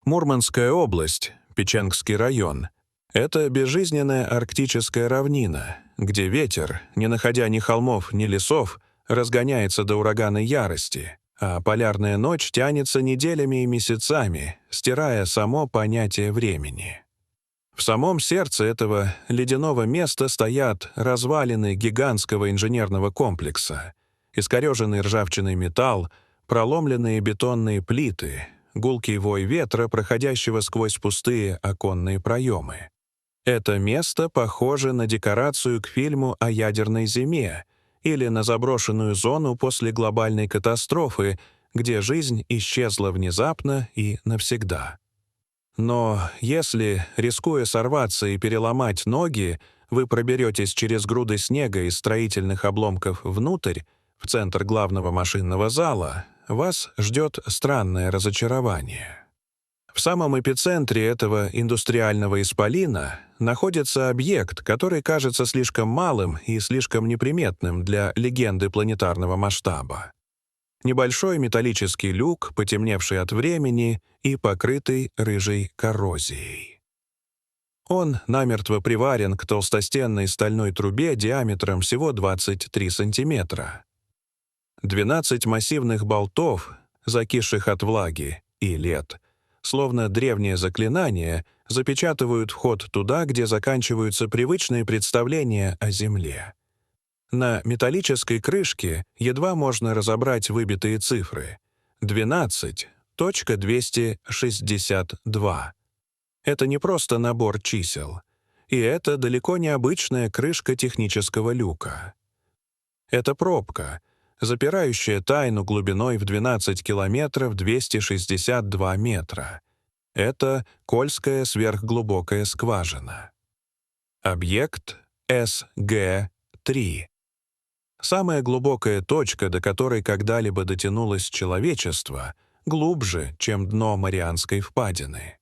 Мурманская область, Печенгский район — это безжизненная арктическая равнина, где ветер, не находя ни холмов, ни лесов, разгоняется до ураганной ярости, а полярная ночь тянется неделями и месяцами, стирая само понятие времени. В самом сердце этого ледяного места стоят развалины гигантского инженерного комплекса, искореженный ржавчиной металл, проломленные бетонные плиты, гулкий вой ветра, проходящего сквозь пустые оконные проемы. Это место похоже на декорацию к фильму о ядерной зиме или на заброшенную зону после глобальной катастрофы, где жизнь исчезла внезапно и навсегда. Но если, рискуя сорваться и переломать ноги, вы проберетесь через груды снега и строительных обломков внутрь, в центр главного машинного зала, вас ждет странное разочарование. В самом эпицентре этого индустриального исполина находится объект, который кажется слишком малым и слишком неприметным для легенды планетарного масштаба. Небольшой металлический люк, потемневший от времени и покрытый рыжей коррозией. Он намертво приварен к толстостенной стальной трубе диаметром всего 23 сантиметра. 12 массивных болтов, закисших от влаги и лет, словно древнее заклинание, запечатывают вход туда, где заканчиваются привычные представления о Земле. На металлической крышке едва можно разобрать выбитые цифры. 12.262. Это не просто набор чисел. И это далеко не обычная крышка технического люка. Это пробка, запирающая тайну глубиной в 12 километров 262 метра. Это Кольская сверхглубокая скважина. Объект СГ-3. Самая глубокая точка, до которой когда-либо дотянулось человечество, глубже, чем дно Марианской впадины.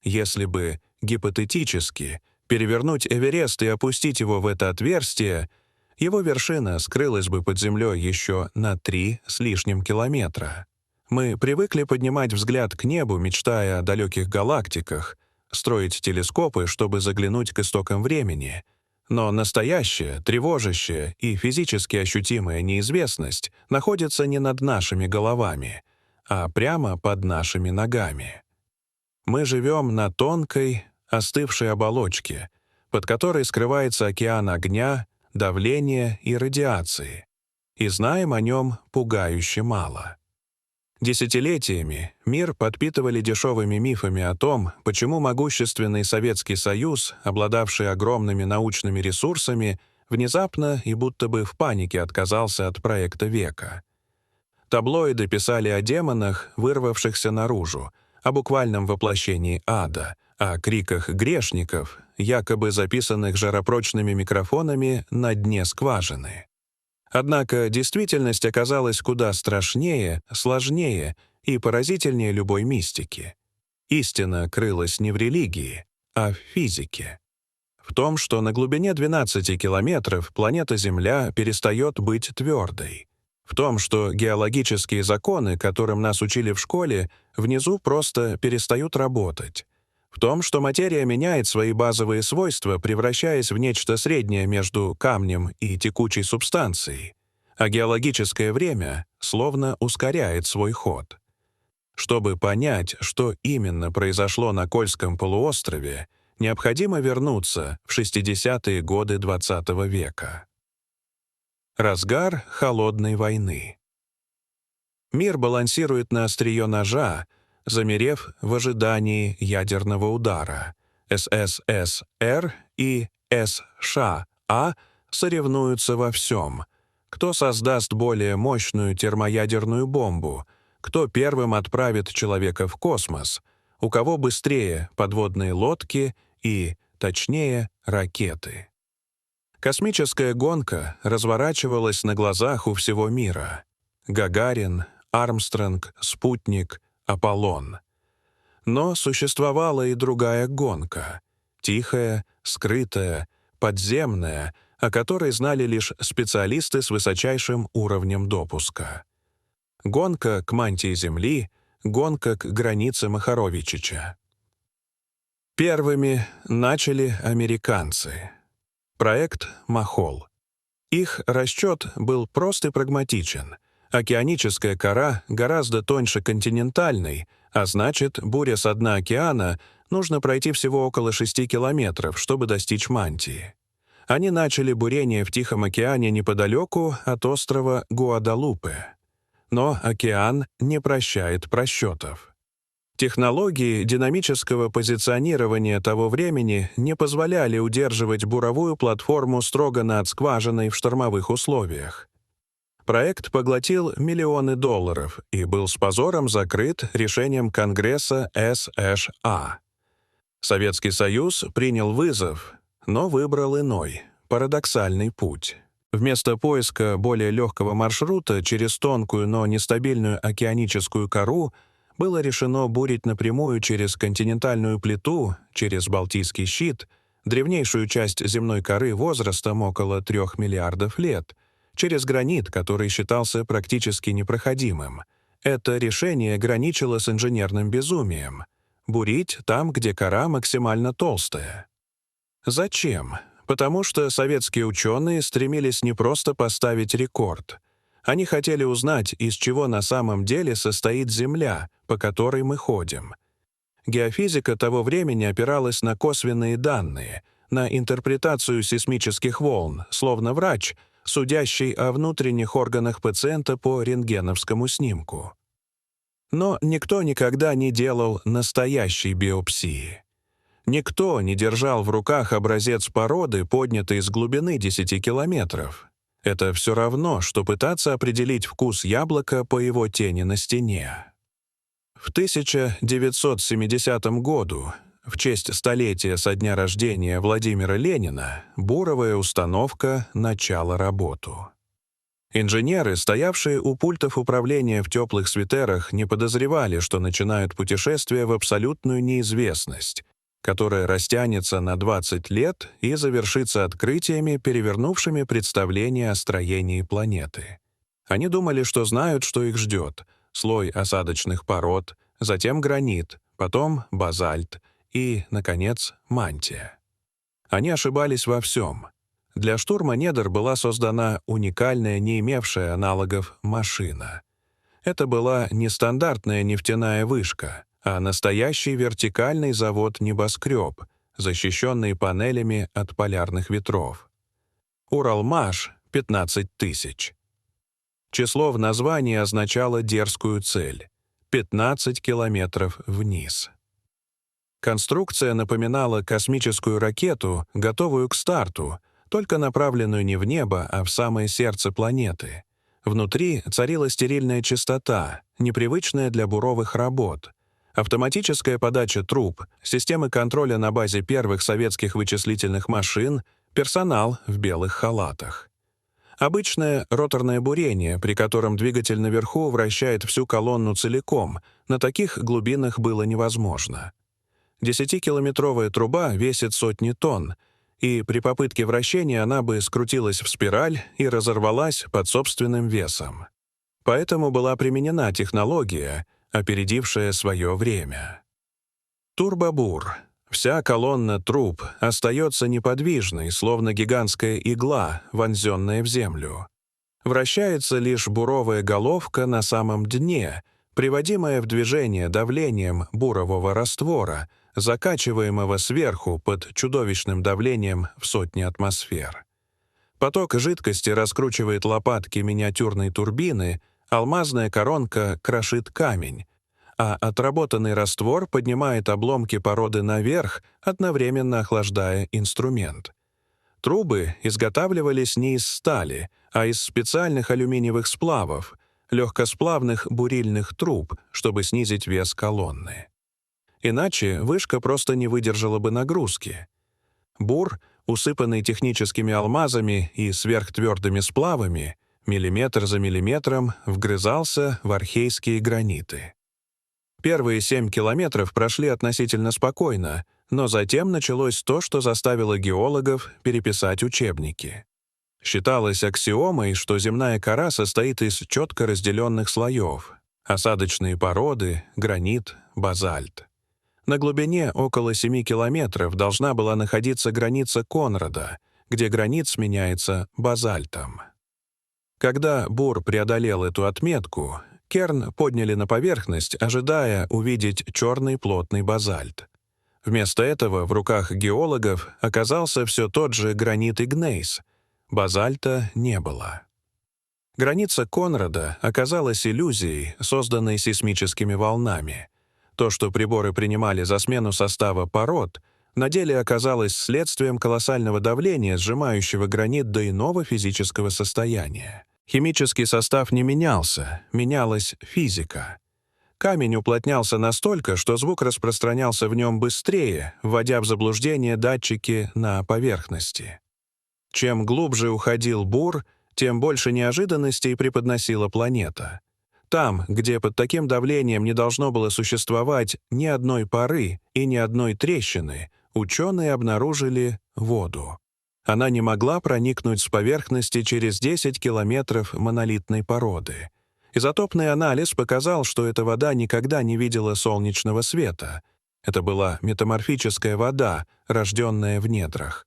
Если бы, гипотетически, перевернуть Эверест и опустить его в это отверстие, его вершина скрылась бы под землей еще на 3 с лишним километра. Мы привыкли поднимать взгляд к небу, мечтая о далеких галактиках, строить телескопы, чтобы заглянуть к истокам времени. Но настоящая, тревожащая и физически ощутимая неизвестность находится не над нашими головами, а прямо под нашими ногами. Мы живем на тонкой, остывшей оболочке, под которой скрывается океан огня, давления и радиации, и знаем о нем пугающе мало. Десятилетиями мир подпитывали дешевыми мифами о том, почему могущественный Советский Союз, обладавший огромными научными ресурсами, внезапно и будто бы в панике отказался от проекта века. Таблоиды писали о демонах, вырвавшихся наружу, о буквальном воплощении ада, о криках грешников, якобы записанных жаропрочными микрофонами на дне скважины. Однако действительность оказалась куда страшнее, сложнее и поразительнее любой мистики. Истина крылась не в религии, а в физике. В том, что на глубине 12 километров планета Земля перестает быть твердой. В том, что геологические законы, которым нас учили в школе, внизу просто перестают работать. В том, что материя меняет свои базовые свойства, превращаясь в нечто среднее между камнем и текучей субстанцией, а геологическое время словно ускоряет свой ход. Чтобы понять, что именно произошло на Кольском полуострове, необходимо вернуться в 60-е годы XX века. Разгар холодной войны. Мир балансирует на острие ножа, замерев в ожидании ядерного удара. СССР и США соревнуются во всем. Кто создаст более мощную термоядерную бомбу? Кто первым отправит человека в космос? У кого быстрее подводные лодки и, точнее, ракеты? Космическая гонка разворачивалась на глазах у всего мира. Гагарин, Армстронг, Спутник, Аполлон. Но существовала и другая гонка. Тихая, скрытая, подземная, о которой знали лишь специалисты с высочайшим уровнем допуска. Гонка к мантии Земли, Гонка к границе Махаровичича. Первыми начали американцы. Проект «Махол». Их расчет был прост и прагматичен. Океаническая кора гораздо тоньше континентальной, а значит, буря со дна океана нужно пройти всего около 6 километров, чтобы достичь мантии. Они начали бурение в Тихом океане неподалеку от острова Гуадалупе. Но океан не прощает просчетов. Технологии динамического позиционирования того времени не позволяли удерживать буровую платформу строго над скважиной в штормовых условиях. Проект поглотил миллионы долларов и был с позором закрыт решением Конгресса США. Советский Союз принял вызов, но выбрал иной, парадоксальный путь. Вместо поиска более легкого маршрута через тонкую, но нестабильную океаническую кору было решено бурить напрямую через континентальную плиту, через Балтийский щит, древнейшую часть земной коры возрастом около 3 миллиардов лет, через гранит, который считался практически непроходимым. Это решение граничило с инженерным безумием — бурить там, где кора максимально толстая. Зачем? Потому что советские ученые стремились не просто поставить рекорд. Они хотели узнать, из чего на самом деле состоит Земля, по которой мы ходим. Геофизика того времени опиралась на косвенные данные, на интерпретацию сейсмических волн, словно врач, судящий о внутренних органах пациента по рентгеновскому снимку. Но никто никогда не делал настоящей биопсии. Никто не держал в руках образец породы, поднятый с глубины 10 километров. Это все равно, что пытаться определить вкус яблока по его тени на стене. В 1970 году, в честь столетия со дня рождения Владимира Ленина, буровая установка начала работу. Инженеры, стоявшие у пультов управления в теплых свитерах, не подозревали, что начинают путешествие в абсолютную неизвестность, которая растянется на 20 лет и завершится открытиями, перевернувшими представление о строении планеты. Они думали, что знают, что их ждет: слой осадочных пород, затем гранит, потом базальт и, наконец, мантия. Они ошибались во всем. Для штурма недр была создана уникальная, не имевшая аналогов, машина. Это была не стандартная нефтяная вышка, а настоящий вертикальный завод-небоскреб, защищенный панелями от полярных ветров. Уралмаш — 15 тысяч. Число в названии означало дерзкую цель — 15 километров вниз. Конструкция напоминала космическую ракету, готовую к старту, только направленную не в небо, а в самое сердце планеты. Внутри царила стерильная чистота, непривычная для буровых работ. Автоматическая подача труб, системы контроля на базе первых советских вычислительных машин, персонал в белых халатах. Обычное роторное бурение, при котором двигатель наверху вращает всю колонну целиком, на таких глубинах было невозможно. 10-километровая труба весит сотни тонн, и при попытке вращения она бы скрутилась в спираль и разорвалась под собственным весом. Поэтому была применена технология, опередившая свое время. Турбобур. Вся колонна труб остается неподвижной, словно гигантская игла, вонзенная в землю. Вращается лишь буровая головка на самом дне, приводимая в движение давлением бурового раствора, закачиваемого сверху под чудовищным давлением в сотни атмосфер. Поток жидкости раскручивает лопатки миниатюрной турбины, алмазная коронка крошит камень, а отработанный раствор поднимает обломки породы наверх, одновременно охлаждая инструмент. Трубы изготавливались не из стали, а из специальных алюминиевых сплавов, легкосплавных бурильных труб, чтобы снизить вес колонны. Иначе вышка просто не выдержала бы нагрузки. Бур, усыпанный техническими алмазами и сверхтвердыми сплавами, миллиметр за миллиметром вгрызался в архейские граниты. Первые 7 километров прошли относительно спокойно, но затем началось то, что заставило геологов переписать учебники. Считалось аксиомой, что земная кора состоит из четко разделенных слоев. Осадочные породы, гранит, базальт. На глубине около 7 километров должна была находиться граница Конрада, где гранит сменяется базальтом. Когда Бур преодолел эту отметку, керн подняли на поверхность, ожидая увидеть черный плотный базальт. Вместо этого в руках геологов оказался все тот же гранит Игнейс. Базальта не было. Граница Конрада оказалась иллюзией, созданной сейсмическими волнами. То, что приборы принимали за смену состава пород, на деле оказалось следствием колоссального давления, сжимающего гранит до иного физического состояния. Химический состав не менялся, менялась физика. Камень уплотнялся настолько, что звук распространялся в нем быстрее, вводя в заблуждение датчики на поверхности. Чем глубже уходил Бур, тем больше неожиданностей преподносила планета. Там, где под таким давлением не должно было существовать ни одной поры и ни одной трещины, ученые обнаружили воду. Она не могла проникнуть с поверхности через 10 километров монолитной породы. Изотопный анализ показал, что эта вода никогда не видела солнечного света. Это была метаморфическая вода, рожденная в недрах.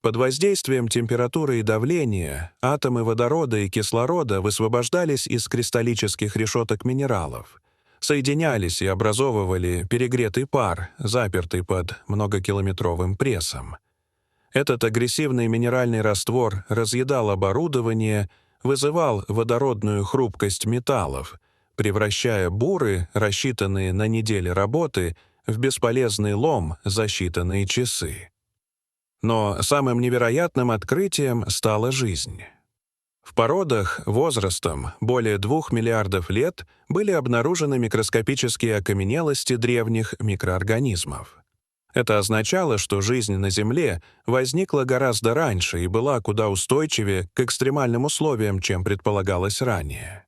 Под воздействием температуры и давления атомы водорода и кислорода высвобождались из кристаллических решеток минералов, соединялись и образовывали перегретый пар, запертый под многокилометровым прессом. Этот агрессивный минеральный раствор разъедал оборудование, вызывал водородную хрупкость металлов, превращая буры, рассчитанные на недели работы, в бесполезный лом за считанные часы. Но самым невероятным открытием стала жизнь. В породах возрастом более 2 миллиардов лет были обнаружены микроскопические окаменелости древних микроорганизмов. Это означало, что жизнь на Земле возникла гораздо раньше и была куда устойчивее к экстремальным условиям, чем предполагалось ранее.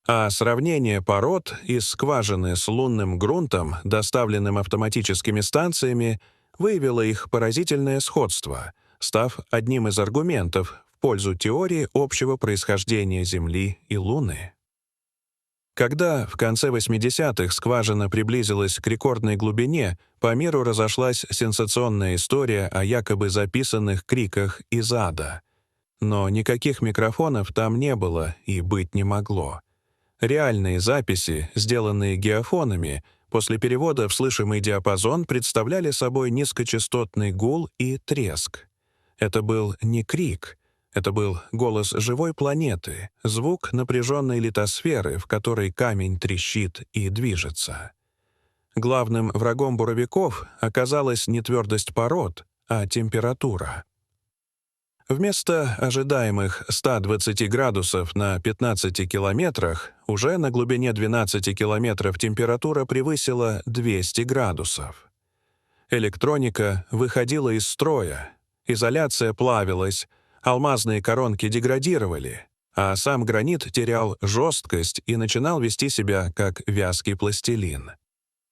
А сравнение пород из скважины с лунным грунтом, доставленным автоматическими станциями, выявило их поразительное сходство, став одним из аргументов в пользу теории общего происхождения Земли и Луны. Когда в конце 80-х скважина приблизилась к рекордной глубине, по миру разошлась сенсационная история о якобы записанных криках из ада. Но никаких микрофонов там не было и быть не могло. Реальные записи, сделанные геофонами, после перевода в слышимый диапазон представляли собой низкочастотный гул и треск. Это был не крик, это был голос живой планеты, звук напряженной литосферы, в которой камень трещит и движется. Главным врагом буровиков оказалась не твердость пород, а температура. Вместо ожидаемых 120 градусов на 15 километрах уже на глубине 12 километров температура превысила 200 градусов. Электроника выходила из строя, изоляция плавилась, алмазные коронки деградировали, а сам гранит терял жесткость и начинал вести себя как вязкий пластилин.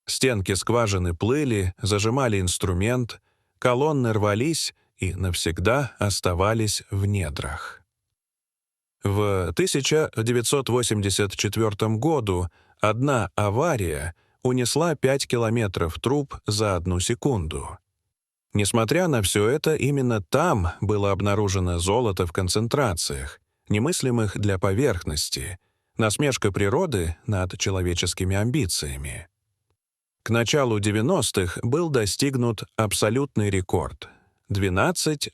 Стенки скважины плыли, зажимали инструмент, колонны рвались и навсегда оставались в недрах. В 1984 году одна авария унесла 5 километров труб за 1 секунду. Несмотря на все это, именно там было обнаружено золото в концентрациях, немыслимых для поверхности, насмешка природы над человеческими амбициями. К началу 90-х был достигнут абсолютный рекорд — 12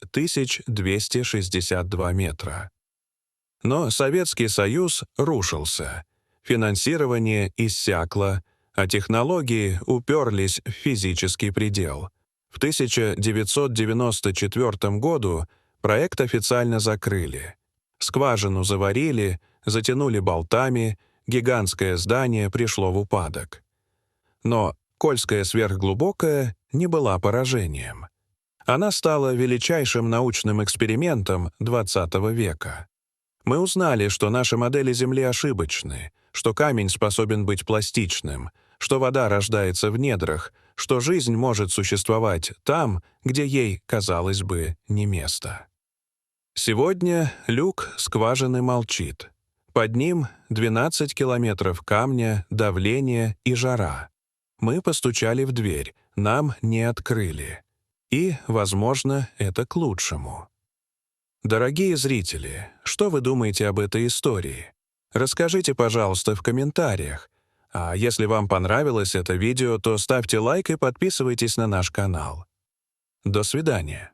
262 метра. Но Советский Союз рушился, финансирование иссякло, а технологии уперлись в физический предел. В 1994 году проект официально закрыли. Скважину заварили, затянули болтами, гигантское здание пришло в упадок. Но Кольская сверхглубокая не была поражением. Она стала величайшим научным экспериментом XX века. Мы узнали, что наши модели Земли ошибочны, что камень способен быть пластичным, что вода рождается в недрах, что жизнь может существовать там, где ей, казалось бы, не место. Сегодня люк скважины молчит. Под ним 12 километров камня, давление и жара. Мы постучали в дверь, нам не открыли. И, возможно, это к лучшему. Дорогие зрители, что вы думаете об этой истории? Расскажите, пожалуйста, в комментариях. А если вам понравилось это видео, то ставьте лайк и подписывайтесь на наш канал. До свидания.